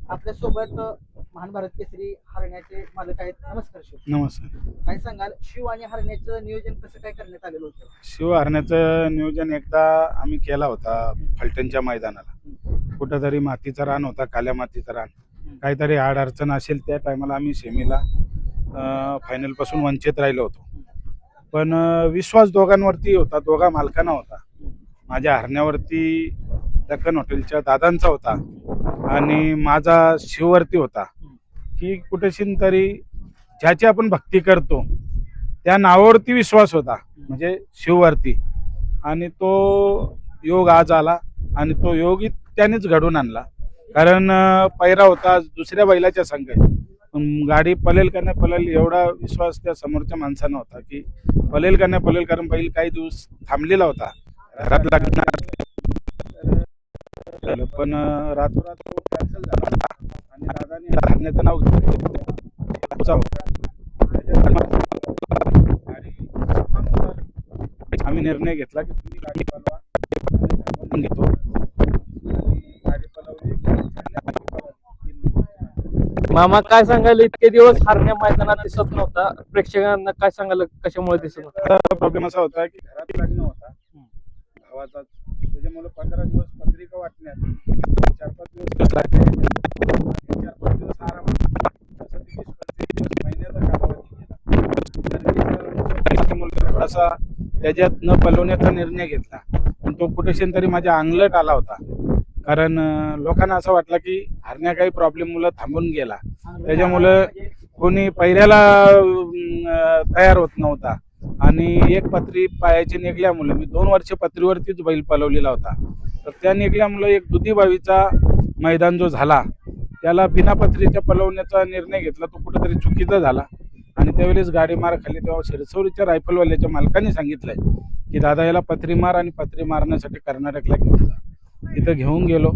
आपल्यासोबत महान भारत केसरी हरण्याचे मालक आहेत. नमस्कार शिव. नमस्कार. काय सांगाल शिव आणि हरण्याचं नियोजन कसं काय करण्यात आलेलं होतं? शिव हरण्याचं नियोजन एकदा आम्ही केला होता फलटणच्या मैदानाला. कुठंतरी मातीचा रान होता, काल्या मातीचा रान. काहीतरी आड अडचण असेल त्या टायमाला आम्ही सेमीला फायनल पासून वंचित राहिलो होतो. पण विश्वास दोघांवरती होता, दोघा मालकांना होता. माझ्या हरण्यावरती दक्कन हॉटेलच्या दादांचा होता आणि माझा शिववरती होता की कुठेशी तरी ज्याची आपण भक्ती करतो त्या नावावरती विश्वास होता, म्हणजे शिववरती. आणि तो योग आज आला आणि तो योग त्यानेच घडून आणला. कारण पैरा होता दुसऱ्या बैलाच्या संघ. गाडी पलेल का नाही पलेल एवढा विश्वास त्या समोरच्या माणसानं होता की पलेल का नाही पलेल, कारण बैल काही दिवस थांबलेला होता. घरात लागणार पण रातोरात तो कॅन्सल झाला आणि दादाने हरण्याचं नाव घेतलं. आम्ही निर्णय घेतला की तुम्ही गाडी पळवा, घेतो. गाडी पळवली. मामा काय सांगाल, इतके दिवस हरण्या मैदानात दिसत नव्हता, प्रेक्षकांना काय सांगाल कशामुळे दिसत नव्हता? प्रॉब्लेम असा होता की घरात लग्न होता भावाचा, त्याच्यामुळे 15 दिवस पत्रिका वाटण्यात 4-5 दिवस लागले. 4-5 दिवस आरामात असं 20-25 महिन्याचा कालावधी थोडासा त्याच्यात न पलवण्याचा निर्णय घेतला. पण तो कुठेशी तरी माझ्या अंगलट आला होता. कारण लोकांना असं वाटलं की हरण्या काही प्रॉब्लेम मुलं थांबून गेला, त्याच्यामुळं कोणी पहिल्याला तयार होत नव्हता. आणि एक पत्री पायाची निघल्यामुळे मी 2 वर्ष पत्रीवरतीच बैल पलवलेला होता. तर त्या निघल्यामुळं एक दुधीबावीचा मैदान जो झाला त्याला बिना पत्रीच्या पलवण्याचा निर्णय घेतला, तो कुठेतरी चुकीचा झाला. आणि त्यावेळेस गाडी मार खाली तेव्हा शिरसवडीच्या रायफलवाल्याच्या मालकाने सांगितलंय की दादा याला पत्री मार आणि पत्री मारण्यासाठी कर्नाटकला घेऊन जा. तिथं घेऊन गेलो,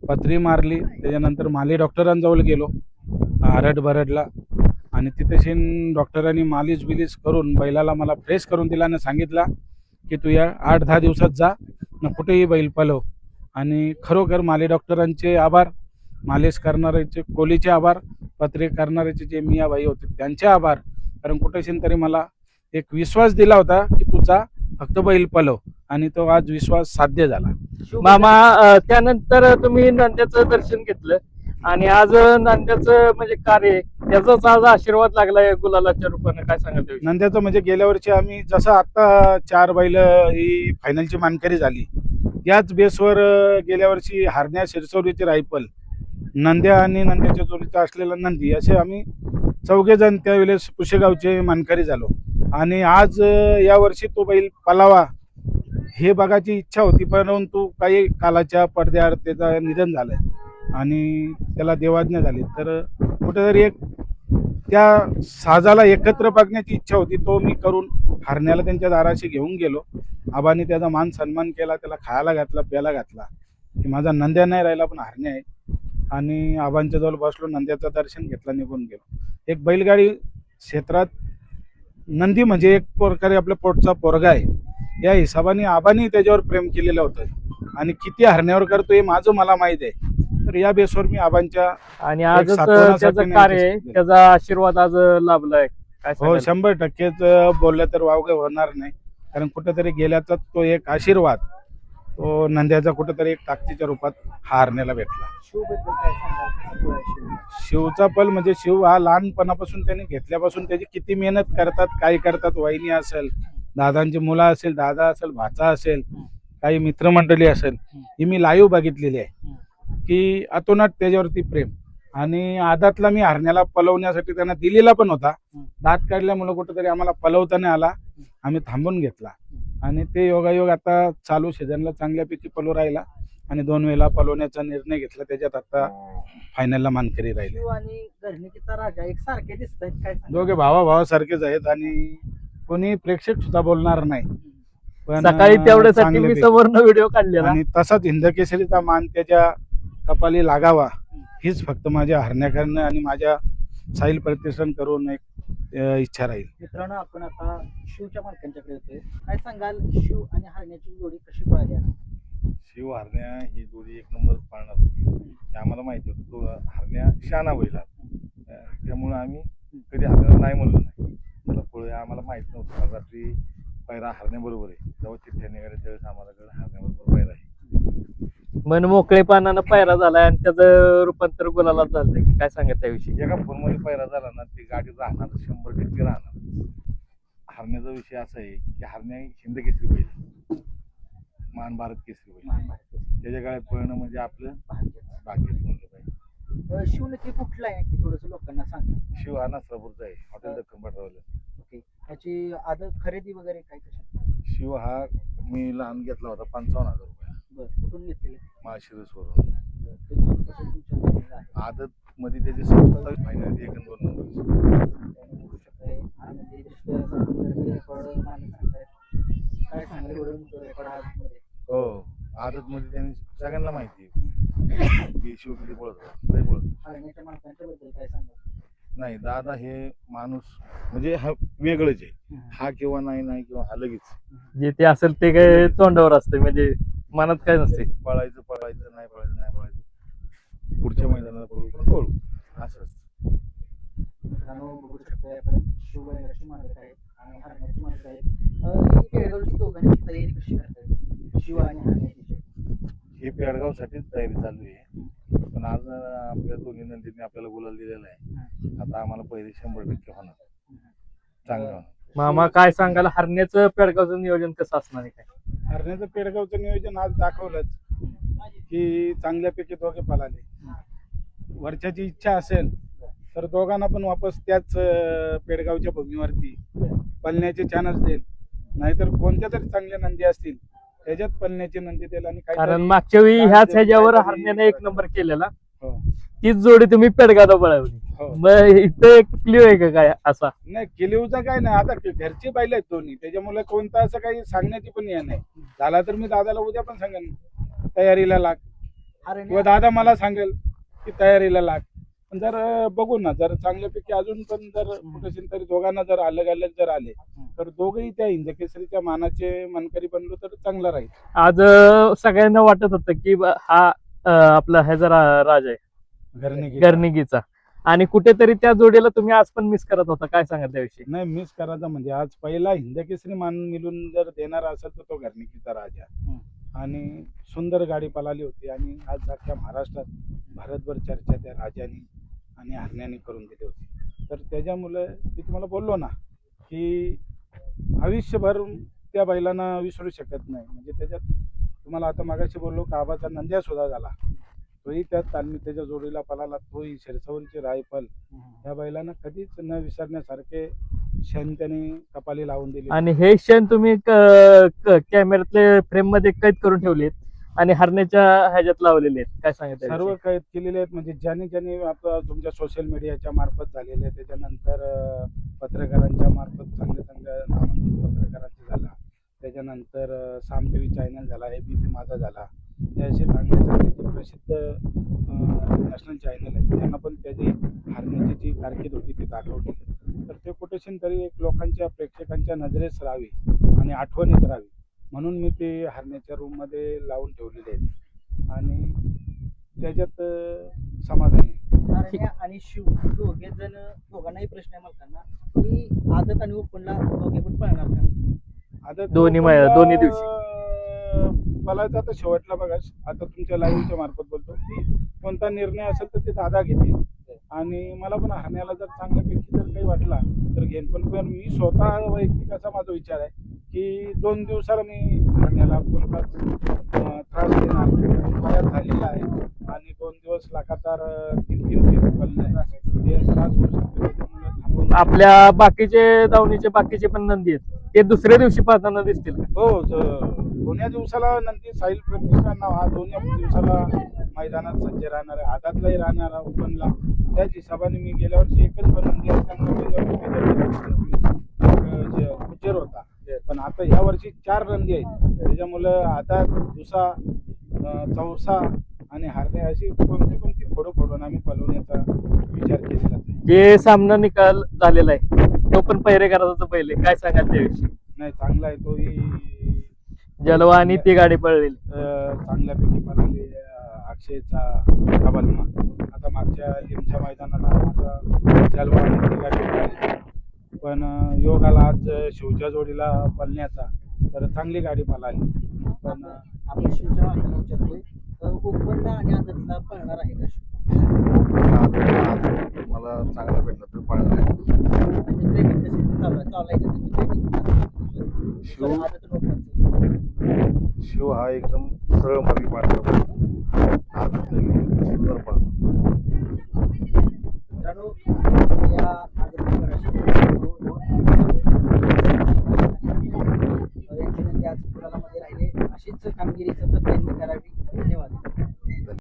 पत्री मारली. त्याच्यानंतर माली डॉक्टरांजवळ गेलो आरड बरडला आणि तिथेशी डॉक्टरांनी मालिश बिलिश करून बैलाला मला फ्रेश करून दिला आणि सांगितला की तू या 8-10 दिवसात जा न कुठेही बैल पलव. आणि खरोखर माली डॉक्टरांचे आभार, मालिश करणाऱ्याचे कोलीचे आभार, पत्रे करणाऱ्याचे जे मियाबाई होते त्यांचे आभार. कारण कुठेशी तरी मला एक विश्वास दिला होता की तुझा फक्त बैल पलव, आणि तो आज विश्वास साध्य झाला. मामा त्यानंतर तुम्ही नंद्याचं दर्शन घेतलं आणि आज नंद्याचं म्हणजे कार्य त्याचाच आज आशीर्वाद लागलाय गुलालाच्या रूपाने, काय सांगाल त्याविषयी? नंद्याचं म्हणजे गेल्या वर्षी आम्ही जसं आता 4 बैल ही फायनलची मानकरी झाली, याच बेसवर गेल्या वर्षी हरण्या, शिरसवडीची रायफल, नंद्या आणि नंद्याच्या जोडीचा असलेला नंदी असे आम्ही 4 जण त्यावेळेस पुशेगावचे मानकरी झालो. आणि आज या वर्षी तो बैल पलावा हे बघायची इच्छा होती, परंतु काही कालाच्या पडद्याआड त्याचं निधन झालंय आणि त्याला देवाज्ञा झाली. तर कुठेतरी एक त्या साजाला एकत्र बघण्याची इच्छा होती, तो मी करून हरण्याला त्यांच्या दाराशी घेऊन गेलो. आबांनी त्याचा मान सन्मान केला, त्याला खायला घातला, प्यायला घातला की माझा नंद्या नाही राहिला पण हरण्या आहे. आणि आबांच्या जवळ बसलो, नंद्याचं दर्शन घेतलं, निघून गेलो. एक बैलगाडी क्षेत्रात नंदी म्हणजे एक प्रकारे आपल्या पोटचा पोरगा आहे, या हिशोबाने आबांनी त्याच्यावर प्रेम केलेलं होतं आणि किती हरण्यावर करतो हे माझं मला माहित आहे. तर या बेसवर मी आबांच्या आणि आजच सातवण्यासाठी त्याचं कार्य आहे, त्याचा आशीर्वाद आज लाभलाय, काय हो सांगाल? 100% बोललं तर वावगं होणार नाही. कारण कुठेतरी गेल्याचा तो एक आशीर्वाद तो नंद्याचा कुठेतरी एक ताकदीच्या रूपात हा हरण्याला भेटला. शिवबद्दल काय सांगाल? कसं पळाय शिव? शिवचा पल म्हणजे शिव हा लहानपणापासून त्यांनी घेतल्यापासून त्याची किती मेहनत करतात, काय करतात, वहिनी असेल, दादांची मुलं असेल, दादा असेल, भाचा असेल, काही मित्रमंडळी असेल, ही मी लाईव्ह बघितलेली आहे की अतोनाट त्याच्यावरती प्रेम. आणि आदातला मी हरण्याला पलवण्यासाठी त्यांना दिलेला पण होता, दात काढल्यामुळे कुठेतरी आम्हाला पलवता नाही आला, आम्ही थांबून घेतला. आणि ते योगायोग आता चालू सीझनला चांगल्यापैकी पलू राहिला आणि 2 वेळेला पलवण्याचा निर्णय घेतला, त्याच्यात आता फायनलला मानकरी राहिले. शिव आणि घरणीचा राजा एक सारखे दिसत आहेत, काय सांगाल? दोघे भावासारखेच आहेत आणि कोणी प्रेक्षक सुद्धा बोलणार नाही. पण सकाळी तेवढ्यासाठी मी चांगल्यापैकी. समोरनं व्हिडिओ काढलेला. आणि तसाच हिंदकेसरीचा मान त्याच्या कपाली लागावा हीच फक्त माझ्या हरण्याकरनं आणि माझ्या साहिल प्रतिष्ठान करून एक इच्छा राहील. मित्रांनो, आपण आता शिवच्या मालकांच्याकडे येतोय. काय सांगाल शिव आणि हरण्याची जोडी कशी पळाली? शिव हरण्या ही जोडी एक नंबर पाळणार होती हे आम्हाला माहिती होतं. तो हरण्या शाना बैल आहे. त्यामुळे आम्ही कधी हरण्याला नाही म्हणलो नाही. त्याला पुढे आम्हाला माहित नव्हतं. काल रात्री पैरा हरण्याबरोबर आहे. जेव्हा चिठ्ठ्या निघाल्या त्यावेळेस आम्हाला कळलं हरण्याबरोबर पैरा आहे. मन मोकळेपणानं पायरा झालाय आणि त्याचं रूपांतर गुलालात झालंय. काय सांगत त्याविषयी? एका फोनमध्ये पैरा झाला ना ती गाडी राहणार 100% राहणार. हरण्याचा विषय असा आहे की हरण्या हिंद केसरी बैल, महान भारत केसरी बैल. महान भारत केसरी. त्याच्या गाड्यात पळणं म्हणजे आपलं भाग्यच. भाग्यच म्हणलं पाहिजे. शिव नक्की कुठला आहे की थोडस लोकांना सांगा. शिव हा नसरापूरचा आहे. हॉटेल दख्खन पाठवलं. ओके, त्याची आदत खरेदी वगैरे काय कशी? शिव हा मी लहान घेतला होता 55,000 रुपये बरं, कुठून घेतलेलं? माळशिरसवरून. ते दोन कसं तुमच्या जवळ आहे? आदत मध्ये त्याचे 27 फायनल 1 आणि 2 नंबर. बघू शकताय. आनंदी दिसतोय, सुंदर रेकॉर्ड मागे सांगतायत. काय सांगाल एवढं मोठं रेकॉर्ड आजमध्ये? हो, आदत मध्ये त्यांनी सगळ्यांना माहिती आहे की शिव किती पळतो. लय पळतो. हरण्याच्या मालकांच्या बद्दल काय सांगाल? नाही दादा हे माणूस म्हणजे हा वेगळंच आहे. हा किंवा नाही किंवा हा लगेच जे ते असेल ते काय तोंडावर असते, म्हणजे मनात काय नसते. पळायचं नाही पळायचं. पुढच्या मैदानाला पळू पण पळू असंच. मित्रांनो बघू शकतोय आपण शिवबाईची मालक आहेत आणि हरण्याची मालक आहेत. ही पेडगावची दोघांची तयारी कशी करतात शिव आणि हरण्याची? हे पेडगावसाठीच तयारी चालू आहे. पण आज आपल्या दोन्ही नंदीने आपल्याला गुलाल दिलेला आहे. आता आम्हाला पहिले 100% होणार चांगलं होणार. मामा काय सांगाल हरण्याचं पेडगावचं नियोजन कसं असणार आहे? काय हरण्याचं पेडगावचं नियोजन आज दाखवलंच की चांगल्यापैकी दोघे पळाले. वरच्याची इच्छा असेल तर दोघांना पण वापस त्याच पेडगावच्या भूमीवरती पळण्याचे चान्स देईल. नाहीतर कोणत्या तरी चांगल्या नंदी असतील त्याच्यात पळण्याची नंदी देईल. आणि कारण काहीतरी मागच्या वेळी ह्याच ह्याच्यावर काहीतरी हरण्याने 1 नंबर केलेला, हो तीच जोडी तुम्ही पेडगावला पळवली. हो. मग इथं एक क्ल्यू आहे का काय असा? नाही, किलीवचा काय नाही. आता घरची बैल आहेत दोन्ही, त्याच्यामुळे कोणतं असं काही सांगण्याची पण हे नाही. झाला तर मी दादाला उद्या पण सांगेन तयारीला लाग, किंवा हरण्या दादा मला सांगेल की तयारीला लाग. पण जर बघू ना, जर चांगल्यापैकी अजून पण जर कुठे तरी दोघांना जर अलग अलग जर आले तर दोघंही त्या हिंदकेसरीच्या मानाचे मानकरी बनलो तर चांगला राहील. आज सगळ्यांना वाटत होतं की हा आपला ह्याचा राजा आहे गर्निकीचा, आणि कुठेतरी त्या जोडीला तुम्ही आज पण मिस करत होता. काय सांगा त्याविषयी? नाही, मिस करायचा म्हणजे आज पहिला हिंदकेसरी मान मिळून जर देणारा असेल तर तो घरनिकीचा राजा. आणि सुंदर गाडी पळाली होती आणि आज अख्ख्या महाराष्ट्रात भारतभर चर्चा त्या राजाने आणि हरण्याने करून दिली होती. तर त्याच्यामुळे मी तुम्हाला बोललो ना की आयुष्यभर त्या बैलांना विसरू शकत नाही. म्हणजे त्याच्यात तुम्हाला आता मागाशी बोललो का आबाचा नंद्या सुद्धा झाला, तोही त्यात तालमी त्याच्या जोडीला पळाला. तोही शिरसवरची रायफल या बैलांना कधीच न विसरण्यासारखे क्षण त्याने कपाली लावून दिली. आणि हे क्षण तुम्ही कॅमेऱ्यातले फ्रेम मध्ये कैद करून ठेवलेत आणि हरण्याच्या ह्याच्यात लावलेले आहेत. काय सांगत सर्व कैद केलेले आहेत. म्हणजे ज्याने आपलं तुमच्या सोशल मीडियाच्या मार्फत झालेले आहे, त्याच्यानंतर पत्रकारांच्या मार्फत चांगल्या नामांकित पत्रकारांचा झाला, त्याच्यानंतर साम टी व्ही चॅनल झाला, ABP माझा झाला, हे असे चांगले जे प्रसिद्ध नॅशनल चॅनल आहेत त्यांना पण त्याची हरण्याची जी कारकीर्द होती ती दाखवली. तर ते कुठेशी तरी एक लोकांच्या प्रेक्षकांच्या नजरेस राहावी आणि आठवणीत राहावी म्हणून मी ते हरण्याच्या रूममध्ये लावून ठेवलेले आहेत आणि त्याच्यात समाधानी आहे. हरण्या आणि शिव दोघे जण, दोघांनाही प्रश्न आहे मालकांना की आदत आणि ओपनला दोघे पण पळणार का? आता दोन्ही दिवशी. पळायचा तर शेवटला बघा. आता तुमच्या लाईव्हच्या मार्फत बोलतो की कोणता निर्णय असेल तर ते दादा घेतील. आणि मला पण हरण्याला जर चांगल्यापैकी जर काही वाटला तर घेईन. पण मी स्वतः वैयक्तिक असा माझा विचार आहे की 2 दिवसाला मी हरण्याला कोणताच त्रास देणार नाही. वयात झालेला आहे आणि 2 दिवस लगातार 3 फेरी पळणे हे त्रास होऊ शकतो. त्याच्यामुळे थांबून आपल्या बाकीचे दावणीचे बाकीचे पण नंदी आहेत, ते दुसऱ्या दिवशी पाहताना दिसतील का? हो, दोन्ही दिवसाला नंदी साहिल प्रतिष्ठान नाव हा 2 दिवसाला मैदानात सज्ज राहणार आहे. आदातलाही राहणार ओपनला. त्याच हिशोबाने मी गेल्या वर्षी एकच पण नंदी असल्यामुळे गुज्जर होता, पण आता ह्या वर्षी 4 नंदी आहेत. त्याच्यामुळं आदात, दुसा, चौसा आणि हरणे अशी कोणती फोडून आम्ही पळवण्याचा विचार केलेला आहे. जे सामना निकाल झालेला आहे तो पण पहिरेकराचा पहिले, काय सांगाल त्याविषयी? नाही, चांगला आहे तोही. जलवा आणि ती गाडी पळलेली. चांगल्यापैकी पळाली. अक्षयचा बलमा आता मागच्या लिमच्या मैदानाला माझा जलवा आणि ती गाडी पळाली. पण योग आला आज शिवच्या जोडीला पळण्याचा, तर चांगली गाडी पळाली. पण आपण शिवच्या मागण्या विचारतोय ओपनला आणि आदतला पळणार आहे का शिव? मला चांगला भेटला तर पाळणार आहे. म्हणजे ट्रेनिंग कशी चालू आहे का ट्रेनिंग शिव आदत ओपनचं? शिव हा एकदम सरळ मार्गी पाळतो. सुंदर पाळतो. मित्रांनो, या यांच्यानंतर आज पुराणामध्ये राहिले अशीच कामगिरी